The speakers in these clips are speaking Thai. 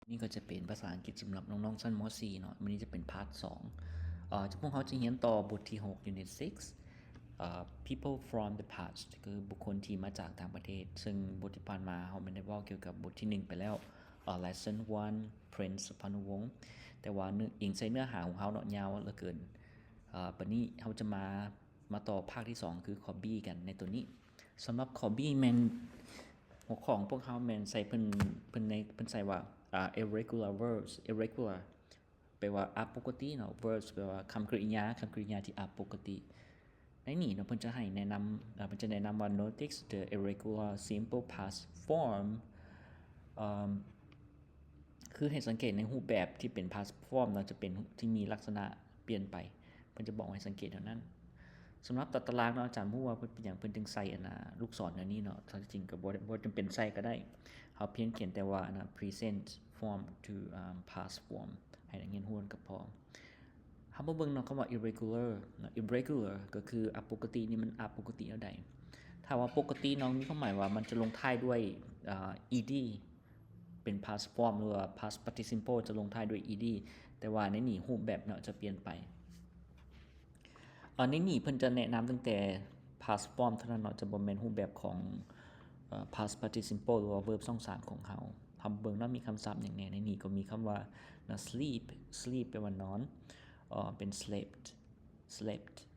นี่ก็จะเป็นภาษาอังกฤษสำหรับน้องๆชั้นม .4 เนาะมื้อนี้จะเป็นพาร์ท2พวกเราจะเรียนต่อบทที่6 Unit 6 People from the past คือบุคคลที่มาจากต่างประเทศซึ่งบทที่ผ่านมาเราไม่ได้เว้าเกี่ยวกับบทที่1ไปแล้วLesson 1 Prince พานุวงศ์แต่ว่าอิงใส่เนื้อหาของเฮาเนาะยาวเหลือเกินบัดนี้เฮาจะมาต่อภาคที่2คือ Hobby กันในตัวนี้สำหรับ Hobby แม่นหัวข้อของพวกเฮาแม่นใส่เพิ่นใส่ว่าirregular verbs irregular แปลว่าอปกติเนาะ verbs แปลว่าคำกริยาที่อปกติในนี้เนาะเพิ่นจะให้แนะนำเพิ่นจะแนะนำว่า notice the irregular simple past form คือให้สังเกตในรูปแบบที่เป็น past form เนาะจะเป็นที่มีลักษณะเปลี่ยนไปเพิ่นจะบอกให้สังเกตเท่านั้นสำหรับตัดตารางเนาะอาจารย์ฮู้ว่าเพิ่นเป็นหยังเพิ่นจึงใส่ลูกศรอันนี้เนาะจริงๆก็บ่จำเป็นใส่ก็ได้เฮาเพียงเขียนแต่ว่าpresent form to past form ให้นักเรียนรู้ก็พอเฮามาเบิ่งเนาะคำว่า irregular ก็คืออปกตินี่มันอปกติแนวใดถ้าว่าปกติน้องมีความหมายว่ามันจะลงท้ายด้วยed เป็น past form หรือว่า past participle จะลงท้ายด้วย ed แต่ว่าในนี้รูปแบบเนาะจะเปลี่ยนไปในนี้เพิ่นจะแนะนำตั้งแต่ past form เท่านั้นเนาะจะบ่แม่นรูปแบบของ past participle หรือว่า verb 2-3ของเฮาเบิ่งเนาะมีคำศัพท์หยังแหน่ในนี้ก็มีคำว่า sleep แปลว่านอนเป็น slept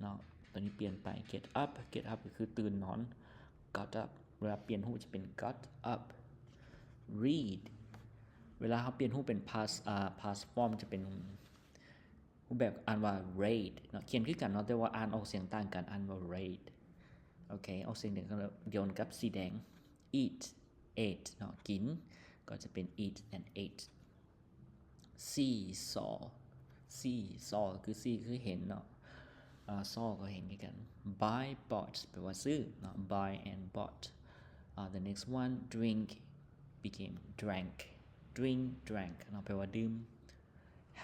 เนาะตอนนี้เปลี่ยนไป get up ก็คือตื่นนอน got up เวลาเปลี่ยนรูปจะเป็น got up read เวลาเฮาเปลี่ยนรูปเป็น past form จะเป็นรูปแบบอ่านว่า read เนาะเขียนคือกันเนาะแต่ว่าอ่านออกเสียงต่างกันอ่านว่า read โอเคออกเสียงเดียวกับสีแดง eat ate เนาะกินก็จะเป็น eat and ate saw คือ see คือเห็นเนาะsaw ก็เห็นคือกัน buy bought แปลว่าซื้อเนาะ buy and bought the next one drink became drankเนาะแปลว่าดื่ม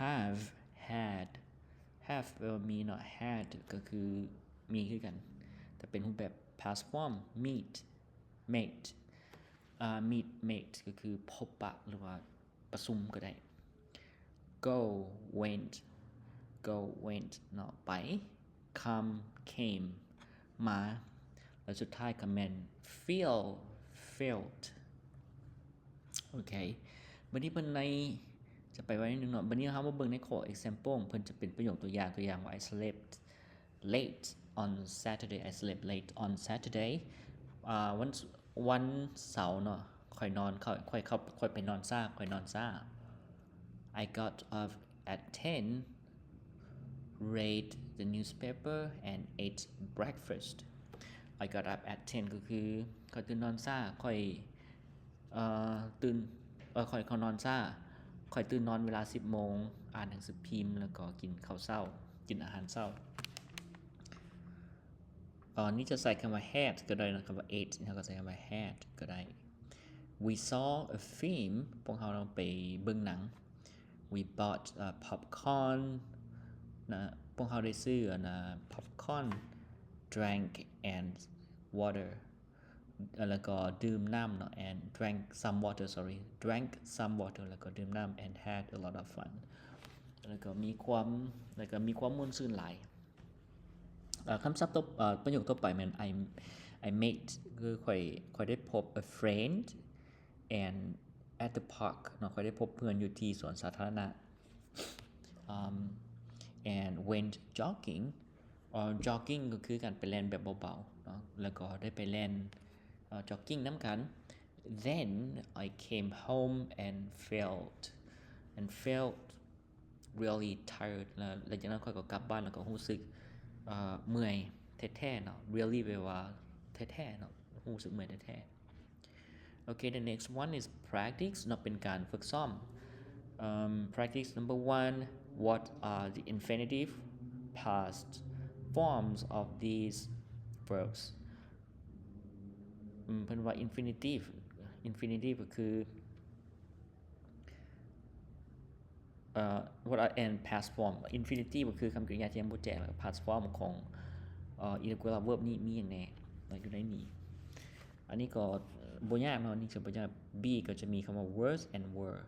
have had แปลว่ามีเนาะ had ก็คือมีคือกันแต่เป็นรูปแบบ past form meet mate ก็คือพบปะหรือว่าประชุมก็ได้ go went เนาะไป come came มาแล้วสุดท้ายก็แม่น felt โอเคบัดนี้เพิ่นในจะไปไว้นิดนึงเนาะบัดนี้เฮามาเบิ่งในข้อ example เพิ่นจะเป็นประโยคตัวอย่างว่า I slept late on Saturday I slept late on Saturday วันเสาร์เนาะค่อยไปนอนช้า I got up at 10 read the newspaper and ate breakfast I got up at 10 ก็คือค่อยตื่นนอนช้าค่อยค่อยเข้านอนช้าค่อยตื่นนอนเวลา 10 โมงอ่านหนังสือพิมพ์แล้วก็กินข้าวเช้ากินอาหารเช้านี่จะใส่คำว่า had ก็ได้นะคำว่า ate แล้วก็ใส่คำว่า had ก็ได้ We saw a film พวกเราไปเบิ่งหนัง We bought popcorn นะพวกเราได้ซื้อpopcorn drank and water แล้วก็ดื่มน้ำเนาะ and drank some water แล้วก็ดื่มน้ำ and had a lot of fun แล้วก็มีความม่วนซื่นหลายคำศัพท์ประโยคต่อไปแม่น I met คือค่อยได้พบ a friend and at the park เนาะค่อยได้พบเพื่อนอยู่ที่สวนสาธารณะand went jogging ก็คือการไปแล่นแบบเบาๆเนาะแล้วก็ได้ไปแล่นjogging นำกัน then I came home and felt really tired แล้วจากนั้นค่อยก็กลับบ้านแล้วก็รู้สึกเมื่อยแท้ๆเนาะ really แปลว่าแท้ๆเนาะรู้สึกเมื่อยแท้ๆ Okay the next one is practice เนาะเป็นการฝึกซ้อมpractice number 1 what are the infinitive past forms of these verbs เพิ่นว่า infinitive ก็คือwhat are and past form infinitive ก็คือคำกริยาที่ยังบ่แจ้งแล้ว past form ของirregular verb นี่มีหยังแหน่อยู่ในนี้อันนี้ก็บ่ยากเนาะนี่จะบ่ยาก B ก็จะมีคำว่า was and were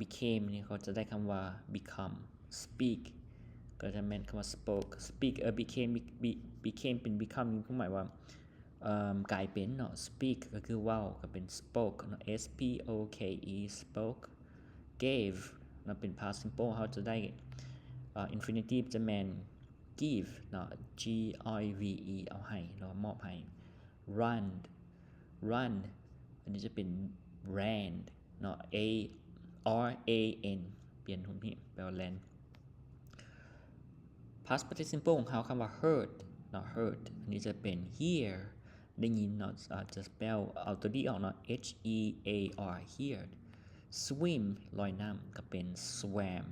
became นี่เขาจะได้คำว่า become speak ก็จะแม่นคำว่า spoke speak became เป็น become นี่หมายว่ากลายเป็นเนาะ speak ก็คือเว้าก็เป็น spoke เนาะ spoke spoke gave เนาะเป็น past simple เฮาจะได้infinitive จะแม่น give เนาะ give เอาให้เนาะมอบให้ run อันนี้จะเป็น ran เนาะ ran เปลี่ยนหุ่นพี่แปลว่า ran past participle ของเขาคำว่า heard เนาะ heard อันนี้จะเป็น hear ได้ยินเนาะจะ spell เอาตัวดีออกเนาะ hear heard swim ลอยน้ำก็เป็น swam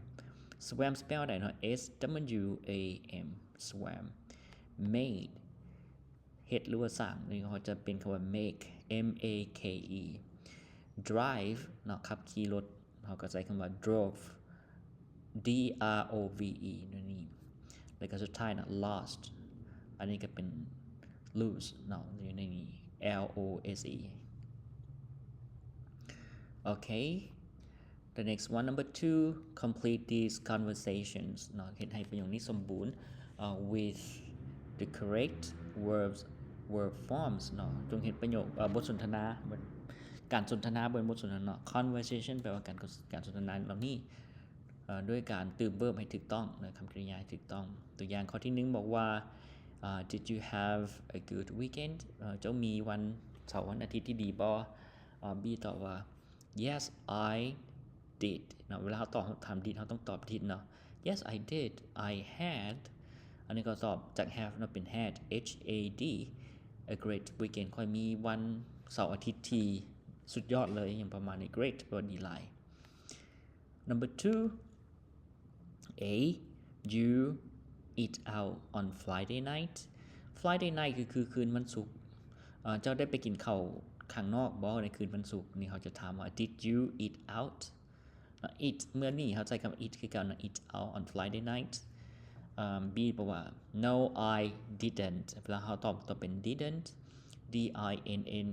spell ได้เนาะ swam swam made เฮ็ดหรือว่าสร้างนี่เขาจะเป็นคำว่า make make drive เนาะขับขี่รถเขาก็ใช้คำว่า drove drove นี่แล้วก็สุดท้ายนะ lost อันนี้ก็เป็น lose เนาะอยู่ในนี้ lose okay the next one number 2 complete these conversations เนาะเฮ็ดให้ประโยคนี้สมบูรณ์with the correct verb forms เนาะจงเฮ็ดประโยคบทสนทนาการสนทนาบนบทสนทนา conversation แปลว่าการสนทนาเหล่านี้ด้วยการเติม verb ให้ถูกต้องนะคำกริยาให้ถูกต้องตัวอย่างข้อที่1บอกว่าdid you have a good weekend เจ้ามีวันเสาร์วันอาทิตย์ที่ดีบ่B ตอบว่า yes I did เนาะเวลาเราตอบถาม did เราต้องตอบ did เนาะ yes I did I had อันนี้ก็ตอบจาก have เนาะเป็น had had a great weekend ค่อยมีวันเสาร์อาทิตย์ที่สุดยอดเลยอย่างประมาณนี้ great แปลว่าดีหลาย number 2 A you eat out on Friday nightคือคืนวันศุกร์เจ้าได้ไปกินข้าวข้างนอกบ่ในคืนวันศุกร์นี่เขาจะถามว่า did you eat out eat เมื่อนี้เขาใช้คำ eat คือการ eat out on Friday night B แปลว่า no I didn't เวลาเขาตอบเป็น didn't didn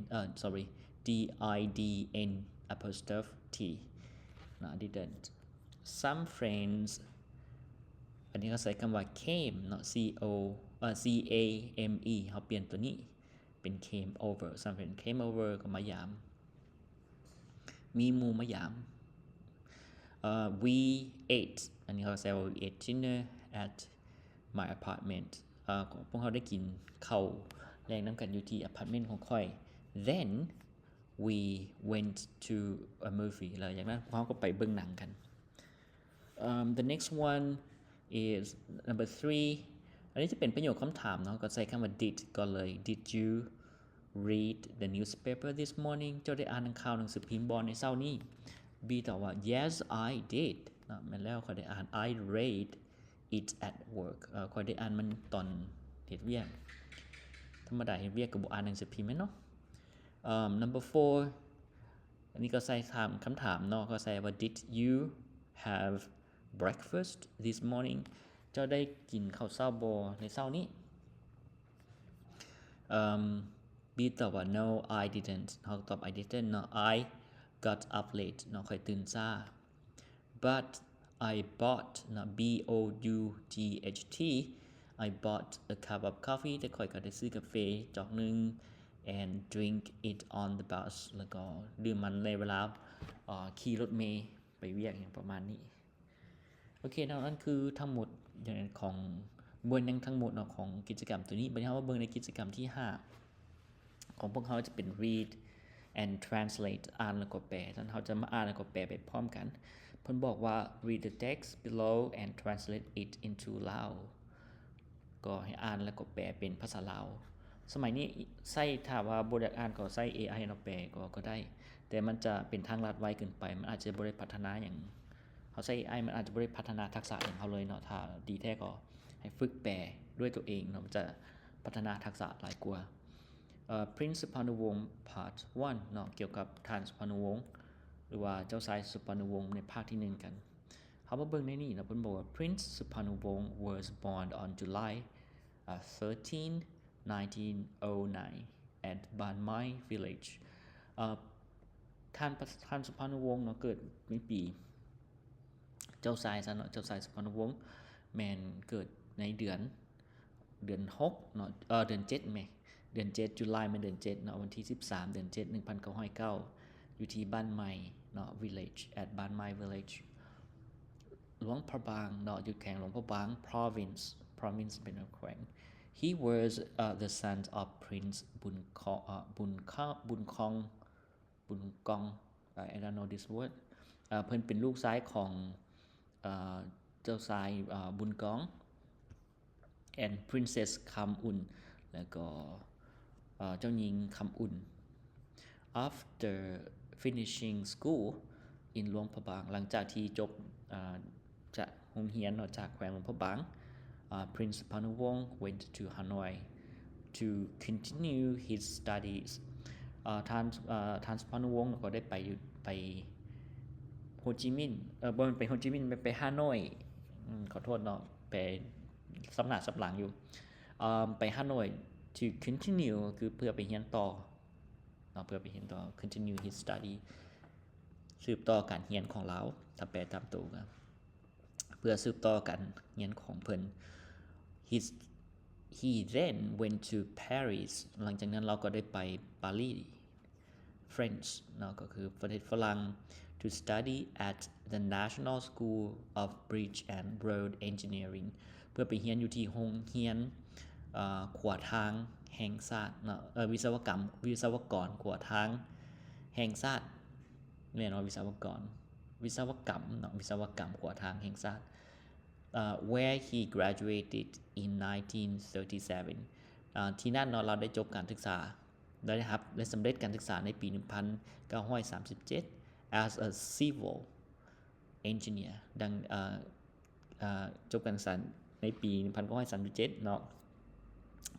apostrophe t didn't some friends อันนี้เขาใช้คำว่า came เนาะ came เขาเปลี่ยนตัวนี้เป็น came over some friends came over ก็มายามมีหมู่มายาม we ate อันนี้เขาใช้ว่า we ate dinner at my apartment พวกเขาได้กินข้าวแรงน้ำกันอยู่ที่อพาร์ตเมนต์ของค่อย then we went to a movie แล้วอย่างนั้นพวกเขาก็ไปเบิ่งหนังกันthe next one is number 3 อันนี้จะเป็นประโยคคำถามเนาะก็ใช้คำว่า did ก็เลย did you read the newspaper this morning เจ้าได้อ่านข่าวหนังสือพิมพ์บ่ในเช้านี้ B ตอบว่า yes I did นะแม่นแล้วข้อยได้อ่าน I read it at work ข้อยได้อ่านมันตอนเฮ็ดเวียกธรรมดาเฮ็ดเวียกก็บ่อ่านหนังสือพิมพ์แม่นเนาะnumber 4 อันนี้ก็ใส่คำถามเนาะก็ใส่ว่า did you have breakfast this morning เจ้าได้กินข้าวเช้าบ่ในเช้านี้B ตอบว่า no I didn't เฮาตอบ I didn't เนาะ I got up late เนาะค่อยตื่นช้า but I bought เนาะ BOUGHT I bought a cup of coffee แต่ค่อยก็ได้ซื้อกาแฟจอกนึง and drink it on the bus แล้วก็ดื่มมันในเวลาขี่รถเมล์ไปเวียกอย่างประมาณนี้โอเคนั่นคือทั้งหมดอย่างของบนยังทั้งหมดของกิจกรรมตัวนี้บัดนี้เฮามาเบิ่งในกิจกรรมที่5ของพวกเขาจะเป็น read and translate อ่านแล้วก็แปลฉะนั้นเฮาจะมาอ่านแล้วก็แปลไปพร้อมกันเพิ่นบอกว่า read the text below and translate it into Lao ก็ให้อ่านแล้วก็แปลเป็นภาษาลาวสมัยนี้ใช้ถ้าว่าบ่อยากอ่านก็ใช้ AI เนาะแปลก็ได้แต่มันจะเป็นทางลัดไวเกินไปมันอาจจะบ่ได้พัฒนาหยังเฮาใช้ AI มันอาจจะบ่ได้พัฒนาทักษะของเฮาเลยเนาะถ้าดีแท้ก็ให้ฝึกแปลด้วยตัวเองเนาะมันจะพัฒนาทักษะหลายกว่าPrince สุพรรณวงศ์ part 1 เนาะเกี่ยวกับท่านสุพรรณวงศ์หรือว่าเจ้าชายสุพรรณวงศ์ในภาคที่1กันเฮามาเบิ่งในนี้เนาะเพิ่นบอกว่า Prince สุพรรณวงศ์ was born on July 13, 1909 at Ban Mai village ท่านสุภานุวงศ์เนาะเกิดในปีเจ้าชายซะเนาะเจ้าชายสุภานุวงศ์แม่นเกิดในเดือน6เนาะเดือน7แม่เดือน7จุลายแม่นเดือน7เนาะวันที่13เดือน7 1909อยู่ที่บ้านใหม่เนาะ village at บ้านใหม่ village หลวงพระบางเนาะอยู่แขวงหลวงพระบาง province เป็นแขวง he was the son of prince บุญกองI don't know this word เพิ่นเป็นลูกชายของเจ้าชายบุญกอง and princess คำอุ่นแล้วก็เจ้าหญิงคำอุ่น after finishing school in หลวงพระบางหลังจากที่จบจากโรงเรียนจากแขวงหลวงพระบางPrince Panuvong went to Hanoi to continue his studies ท่านสุภานุวงศ์ก็ได้ไปโฮจิมินห์บ่ไปโฮจิมินห์ไปฮานอยขอโทษเนาะไปสำนักสับหลังอยู่ไปฮานอย to continue คือเพื่อไปเรียนต่อเนาะเพื่อไปเรียนต่อ continue his study สืบต่อการเรียนของเราถ้าแปลตามตัวก็เพื่อสืบต่อการเรียนของเพิ่น he then went to Paris หลังจากนั้นเราก็ได้ไปปารีส French เนาะก็คือประเทศฝรั่ง to study at the National School of Bridge and Road Engineering เพื่อไปเรียนอยู่ที่โรงเรียนขวดทางแห่งชาติเนาะวิศวกรขวดทางแห่งชาติแม่นว่าวิศวกรรมเนาะวิศวกรรมขวดทางแห่งชาติwhere he graduated in 1937 ที่นั่นเนาะเราได้จบการศึกษาได้สำเร็จการศึกษาในปี 1937 as a civil engineer ดังจบการศึกษาในปี 1937 เนาะ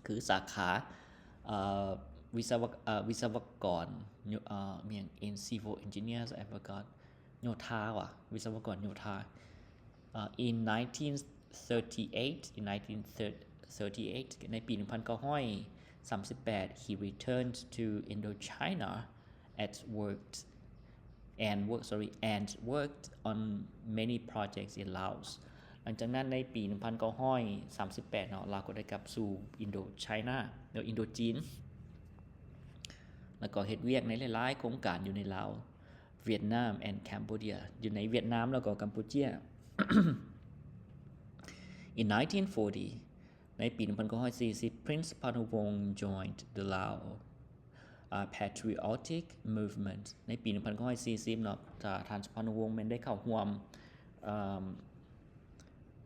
คือสาขาวิศวกรมีอย่าง in civil engineers I forgot โยธาว่ะวิศวกรโยธาin 1938 ในปี 1938 he returned to Indochina and worked on many projects in Laos หลังจากนั้นในปี 1938 เนาะเราก็ได้กลับสู่ Indochina หรืออินโดจีนแล้วก็เฮ็ดเวียกในหลายๆโครงการอยู่ในลาวเวียดนาม and Cambodia อยู่ในเวียดนามแล้วก็กัมพูเชียIn 1940 ในปี 1940 Prince Panuvong joined the Lao Patriotic Movement ในปี 1940 เนาะท่านสุภานุวงศ์แม่นได้เข้าร่วม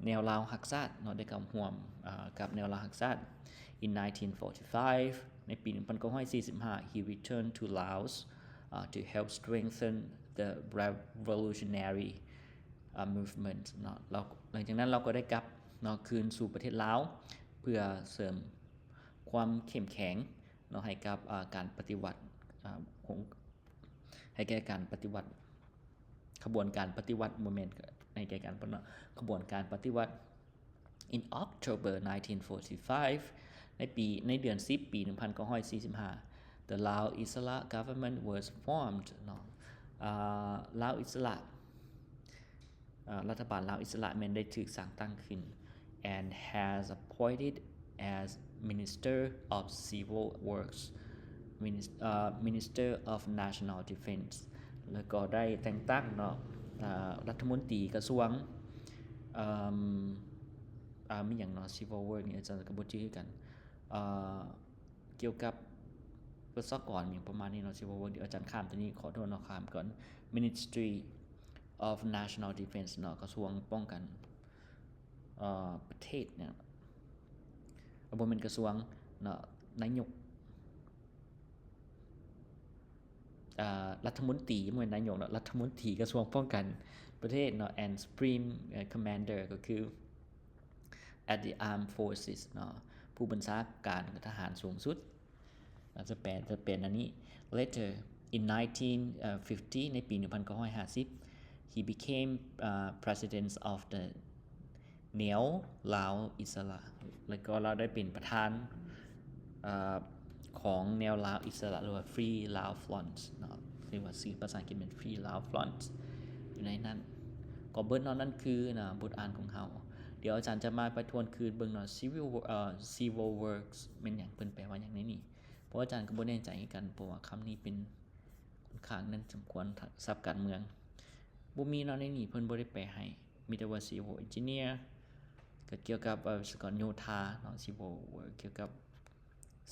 แนวลาวรักชาติเนาะได้เข้าร่วมกับแนวลาวรักชาติ In 1945 ในปี 1945 he returned to Laos to help strengthen the revolutionary movement เนาะหลังจากนั้นเราก็ได้กลับเนาะคืนสู่ประเทศลาวเพื่อเสริมความเข้มแข็งเนาะให้กับการปฏิวัติให้แก่การปฏิวัติขบวนการปฏิวัติโมเมนต์ให้แก่การขบวนการปฏิวัติ In October 1945 ในเดือน10 ปี 1945 The Lao Isla government was formed เนาะลาวอิสระรัฐบาลลาวอิสระแม่นได้ถูกสร้างตั้งขึ้น and has appointed as Minister of Civil Works Minister of National Defense แล้วก็ได้แต่งตั้งเนาะรัฐมนตรีกระทรวงมีหยังเนาะ Civil Work นี่อาจารย์ก็บ่ชื่อคือกันเกี่ยวกับวิศวกรอย่างประมาณนี้เนาะ Civil Work อาจารย์ข้ามตัวนี้ขอโทษเนาะข้ามก่อน Ministry of National Defense เนาะกระทรวงป้องกันประเทศเนี่ยบ่แม่นกระทรวงเนาะนายกรัฐมนตรีบ่แม่นนายกเนาะรัฐมนตรีกระทรวงป้องกันประเทศเนาะ and Supreme Commander ก็คือ at the Armed Forces เนาะผู้บัญชาการทหารสูงสุดจะเป็นอันนี้ later in 1950 ในปี 1950 he became president of the Neo Lao Isla แล้วก็เราได้เป็นประธานของแนวลาวอิสระหรือว่า Free Lao Front เนาะ รือว่าชื่อภาษาอังกฤษเป็น Free Lao Front อยู่ในนั้นก็เบิดเนาะนั่นคือนะบทอ่านของเฮาเดี๋ยวอาจารย์จะมาประทวนคืนเบิ่งเนาะ civil works แม่นหยังเพิ่นแปลว่าหยังในนี้เพราะอาจารย์ก็บ่แน่ใจกันเพราะว่าคำนี้เป็นค่อนข้างนั้นสมควรศัพท์การเมืองบ่มีเนาะในนี้เพิ่นบ่ได้แปลให้มีแต่ว่า civil engineer ก็เกี่ยวกับวิศวกรโยธาเนาะ civil work เกี่ยวกับ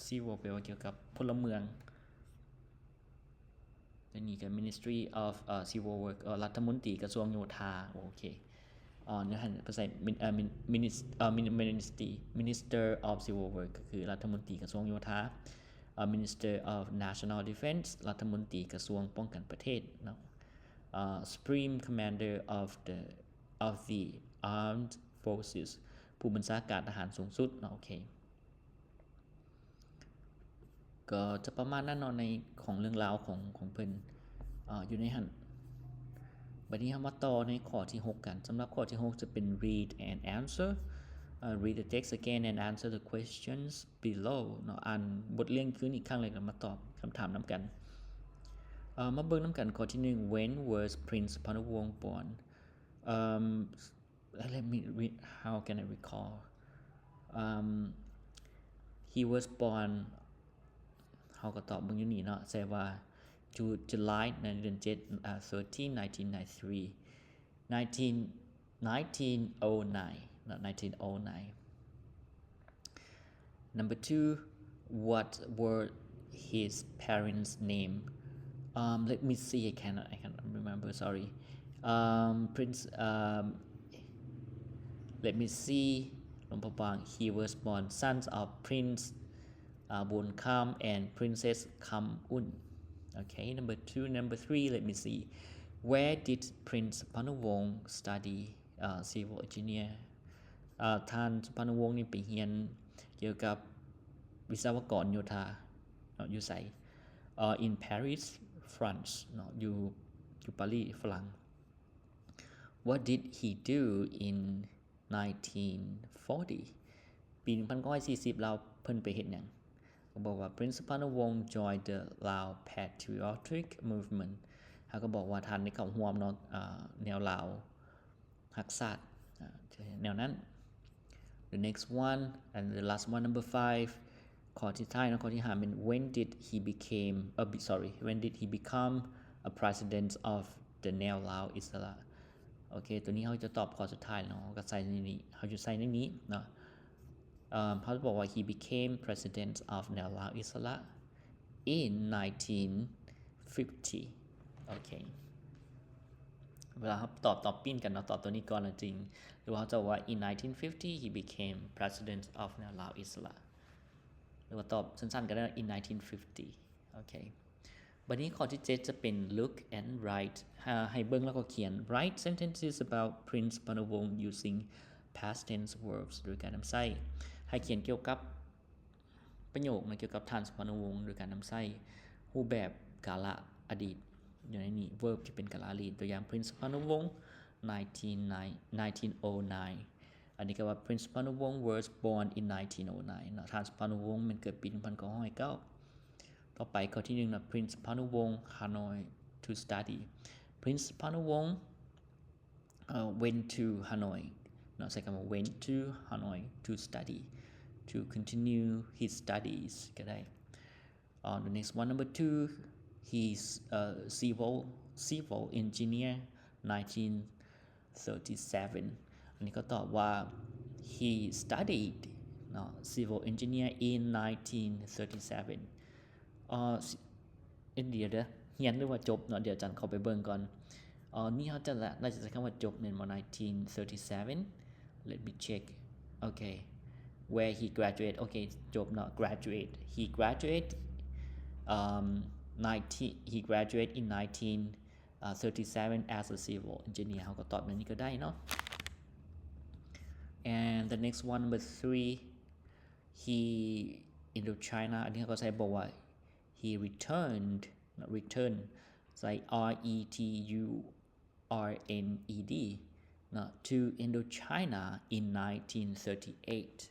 civil แปลว่าเกี่ยวกับพลเมืองตัวนี้ก็ Ministry of Civil Work รัฐมนตรีกระทรวงโยธาโอเคเนี่ยภาษาMinister of Civil Work ก็คือรัฐมนตรีกระทรวงโยธาMinister of National Defense รัฐมนตรีกระทรวงป้องกันประเทศเนาะSupreme Commander of the Armed Forces ผู้บัญชาการทหารสูงสุดเนาะโอเคก็จะประมาณนั้นเนาะในของเรื่องราวของเพิ่นอยู่ในหั่นบัดนี้เฮามาต่อในข้อที่6กันสำหรับข้อที่6จะเป็น read and answer read the text again and answer the questions below เนาะอ่านบทเรียนคืนอีกครั้งเลยแล้วมาตอบคำถามนำกันมาเบิ่งนำกันข้อที่1 when was Prince Panawong born let me read how can I recall he was born เฮาก็ตอบเบิ่งอยู่นี่เนาะแสดงว่าJuly ในเดือน7 13 1993 1909 not 1909 Number 2 what were his parents' name let me see I cannot remember sorry Prince let me see หลวงพ่อบาง he was born sons of Prince Bon Kam and Princess Kam Un Okay, number 2. Number 3, let me see. Where did Prince Panawong study civil engineer? ท่านสุพรรณวงศ์นี่ไปเรียนเกี่ยวกับวิศวกรโยธาอยู่ไสin Paris, France อยู่ปารีสฝรั่ง What did he do in 1940? ปี 1940เราเพิ่นไปเฮ็ดหยังก็บอกว่า Prince Panawong joined the Lao Patriotic Movement เขาก็บอกว่าท่านได้เข้าร่วมเนาะแนวลาวรักชาติแนวนั้น The next one and the last one number 5ข้อที่ท้ายเนาะข้อที่5เป็น when did he become a president of the Neo Lao Isla โอเคตัวนี้เฮาจะตอบข้อสุดท้ายเนาะก็ใส่ในนี้เฮาจะใส่ในนี้เนาะเขาบอกว่า he became president of Neo Lao Isla in 1950 okay เวลาครับตอบปิ้นกันเนาะตอบตัวนี้ก่อนจริงหรือว่าเขาจะว่า in 1950 he became president of Neo Lao Isla หรือว่าตอบสั้นๆก็ได้ in 1950 okay บัดนี้ข้อที่7จะเป็น look and write ให้เบิ่งแล้วก็เขียน write sentences about Prince Panawong using past tense verbs โดยการนำใช้ให้เขียนเกี่ยวกับประโยคเกี่ยวกับท่านสุพรรณวงศ์โดยการนำใช้รูปแบบกาลอดีตอยู่ในนี้ verb ที่เป็นกาลอดีตตัวอย่าง Prince Panawong 1909 อันนี้ก็ว่า Prince Panawong was born in 1909 ท่านสุพรรณวงศ์มันเกิดปี 1909 ต่อไปข้อที่1นะ Prince Panawong Hanoi to study Prince Panawong went to Hanoi ใช้คำว่า went to Hanoi to study to continue his studies ก็ได้the next one number 2 he's a civil engineer 1937 อันนี้ก็ตอบว่า he studied civil engineer in 1937เดี๋ยวเรียนหรือว่าจบเนาะเดี๋ยวอาจารย์เข้าไปเบิ่งก่อนนี่เขาจะน่าจะใช้คำว่าจบใน1937 let me check okay where he graduated okay จบเนาะ graduate he graduated in 1937 as a civil engineer เขาก็ตอบแบบนี้ก็ได้เนาะ and the next one number 3 he Indochina อันนี้เขาก็ใช้บอกว่า he returnedใส่ RETURNED to Indochina in 1938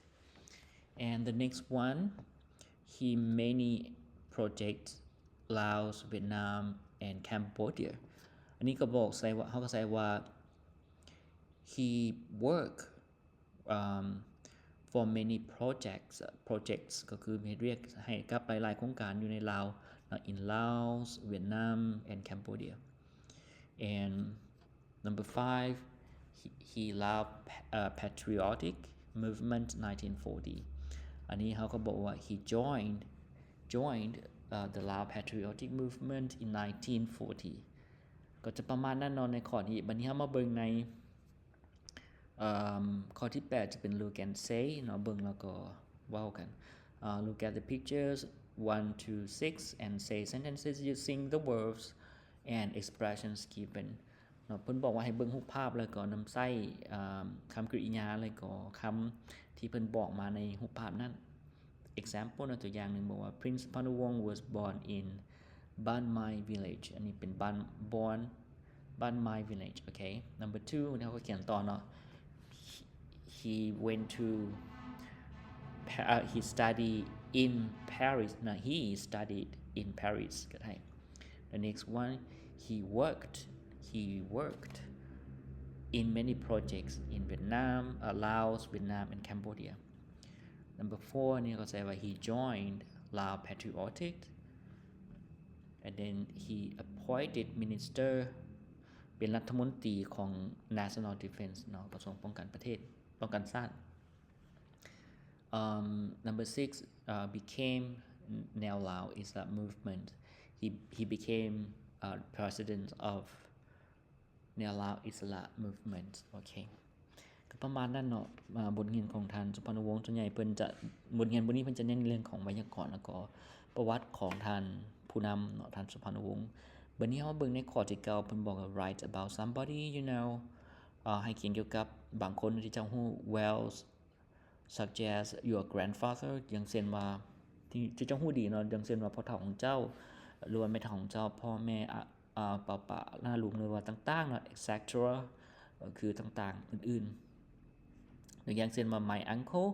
and the next one he many projects Laos, Vietnam and Cambodia อันนี้ก็บอกใส่ว่าเขาก็ใส่ว่า he work for many projects ก็คือเฮ็ดเวียกให้กับหลายๆโครงการอยู่ในลาว in Laos Vietnam and Cambodia and number 5 he loved patriotic movement 1940 อันนี้เขาก็บอกว่า he joined the Lao patriotic movement in 1940 ก็จะประมาณนั้นเนาะในข้อนี้บัดนี้เฮามาเบิ่งในข้อที่8จะเป็น look and say เนาะเบิ่งแล้วก็เว้ากันlook at the pictures 1 to 6 and say sentences using the verbs and expressions given เนาะเพิ่นบอกว่าให้เบิ่งรูปภาพแล้วก็นำใช้คำกริยาแล้วก็คำที่เพิ่นบอกมาในรูปภาพนั้น example นะตัวอย่างนึงบอกว่า Prince Panuvong was born in Ban Mai village อันนี้เป็น Ban Mai village okay number 2เขาก็เขียนต่อเนาะhe went to he studied in Paris no he studied in Paris ก็ได้ the next one he worked in many projects in Vietnam Laos Vietnam and Cambodia number 4นี่ก็ใส่ว่า he joined Lao Patriotic and then he appointed minister เป็นรัฐมนตรีของ National Defense เนาะกระทรวงป้องกันประเทศป้องกันชาติ number 6 became Neo Lao Islam movement he became president of Neo Lao Islam movement okay ก็ประมาณนั้นเนาะบทเรียนของท่านสุพรรณวงศ์ส่วนใหญ่เพิ่นจะบทเรียนนี้เพิ่นจะเน้นเรื่องของไวยากรณ์แล้วก็ประวัติของท่านผู้นำเนาะท่านสุพรรณวงศ์บัดนี้เฮาเบิ่งในข้อที่9เพิ่นบอกว่า write about somebody you know ให้เขียนเกี่ยวกับบางคนที่เจ้าฮู้ well such as your grandfather อย่างเช่นว่าที่เจ้าฮู้ดีเนาะอย่างเช่นว่าพ่อเฒ่าของเจ้าหรือว่าแม่เฒ่าของเจ้าพ่อแม่ป้าๆน้าลุงหรือว่าต่างๆเนาะ etc คือต่างๆอื่นๆอย่างเช่นว่า my uncle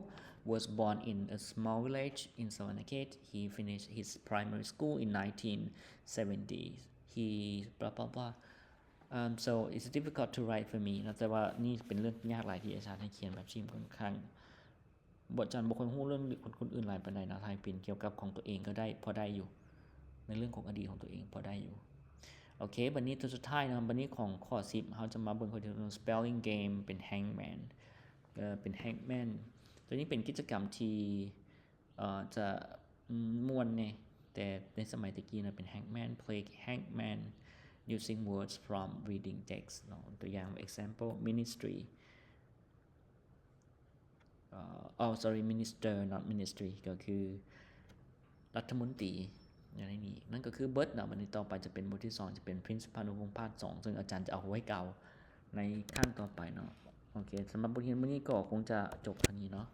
was born in a small village in Savanakhet he finished his primary school in 1970 he blah blah blah so it's difficult to write for me แต่ว่านี่เป็นเรื่องยากหลายที่อาจารย์ให้เขียนแบบชิมค่อนข้างบ่อาจารย์บ่ค่อยฮู้เรื่องคนอื่นหลายปานใดนะถ้าเป็นเกี่ยวกับของตัวเองก็ได้พอได้อยู่ในเรื่องของอดีตของตัวเองพอได้อยู่โอเคบัดนี้ตัวสุดท้ายนะบัดนี้ของข้อ10เฮาจะมาเบิ่งข้อที่ spelling game เป็น hangman เป็น hangman ตัวนี้เป็นกิจกรรมที่จะม่วนแน่แต่ในสมัยตะกี้นะเป็น hangman play hangman using words from reading text เนาะตัวอย่าง example ministry sorry minister not ministry ก็คือรัฐมนตรีอย่างนี้นั่นก็คือเบิดเนาะวันนี้ต่อไปจะเป็นบทที่2จะเป็น Prince Panuvong Part 2ซึ่งอาจารย์จะเอาไว้เก่าในขั้นต่อไปเนาะโอเคสำหรับบทเรียนมื้อนี้ก็คงจะจบเท่านี้เนาะ